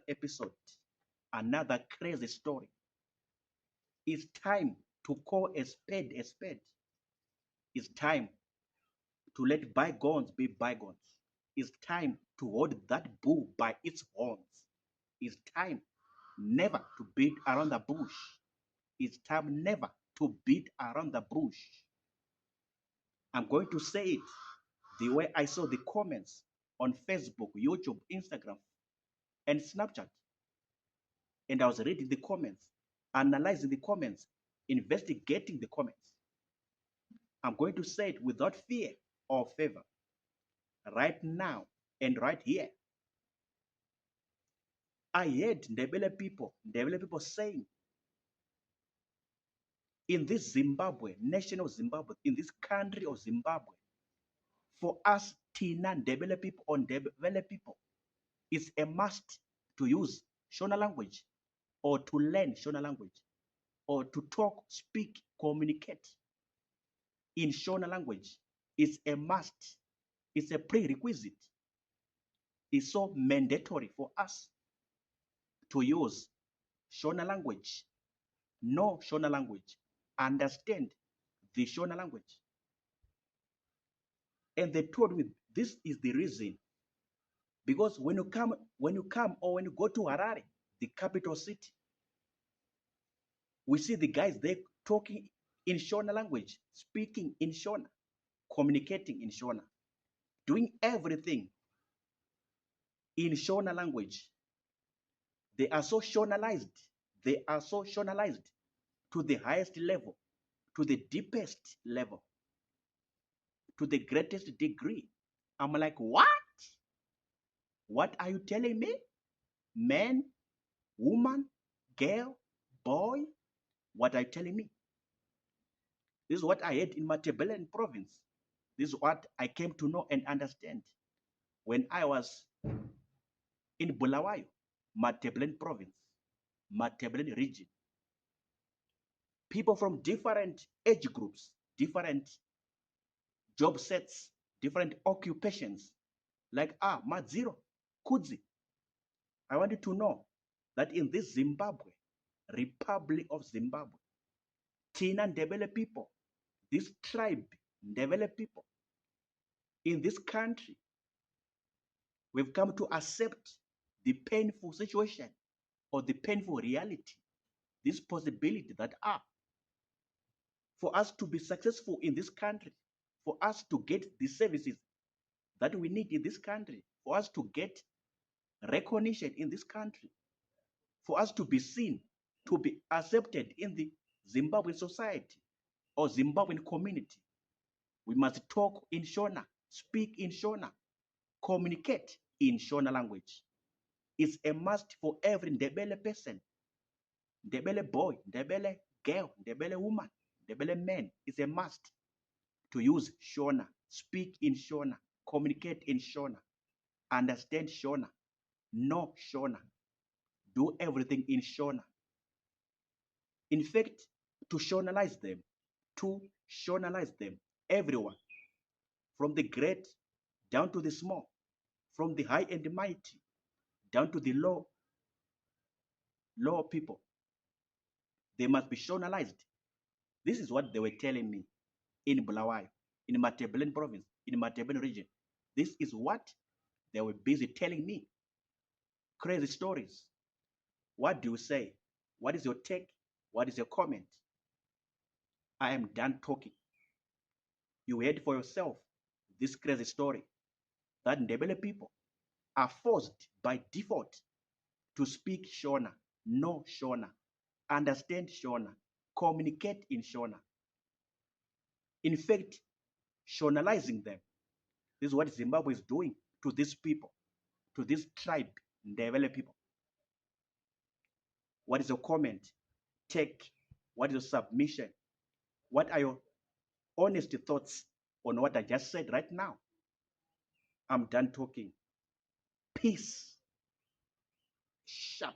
episode, another crazy story. It's time to call a spade a spade. It's time to let bygones be bygones. It's time to hold that bull by its horns. It's time never to beat around the bush. It's time never to beat around the bush. I'm going to say it the way I saw the comments on Facebook, YouTube, Instagram, and Snapchat. And I was reading the comments, analyzing the comments, investigating the comments. I'm going to say it without fear or favor, right now and right here. I heard Ndebele people saying, in this Zimbabwe, nation of Zimbabwe, in this country of Zimbabwe, for us Tina Ndebele people or Ndebele people, it's a must to use Shona language or to learn Shona language or to talk, speak, communicate in Shona language. It's a must. It's a prerequisite. It's so mandatory for us to use Shona language, know Shona language, understand the Shona language. And they told me this is the reason. Because when you come or when you go to Harare, the capital city, we see the guys there talking in Shona language, speaking in Shona, communicating in Shona, doing everything in Shona language. They are so Shonalized. They are so Shonalized to the highest level, to the deepest level, to the greatest degree. I'm like, what? What are you telling me? Man, woman, girl, boy, what are you telling me? This is what I heard in Matabeleland province. This is what I came to know and understand when I was in Bulawayo, Matabeleland province, Matabeleland region. People from different age groups, different job sets, different occupations, like Madziro, Kudzi. I want you to know that in this Zimbabwe, Republic of Zimbabwe, Tina Ndebele people, this tribe, Ndebele people, in this country, we've come to accept the painful situation or the painful reality, this possibility that for us to be successful in this country, for us to get the services that we need in this country, for us to get recognition in this country, for us to be seen, to be accepted in the Zimbabwean society or Zimbabwean community, we must talk in Shona, speak in Shona, communicate in Shona language. It's a must for every Ndebele person, Ndebele boy, Ndebele girl, Ndebele woman, Ndebele man. It's a must to use Shona, speak in Shona, communicate in Shona, understand Shona, know Shona, do everything in Shona. In fact, to Shonalize them, everyone, from the great down to the small, from the high and the mighty down to the low people, they must be Shonalized. This is what they were telling me in Bulawayo, in Matabeleland province, in Matabeleland region. This is what they were busy telling me. Crazy stories. What do you say? What is your take? What is your comment? I am done talking. You heard for yourself this crazy story that Ndebele people are forced by default to speak Shona, know Shona, understand Shona, communicate in Shona. In fact, Shonalizing them. This is what Zimbabwe is doing to these people, to this tribe, Ndebele people. What is your comment? Take. What is your submission? What are your honest thoughts on what I just said right now? I'm done talking. Peace. Sharp.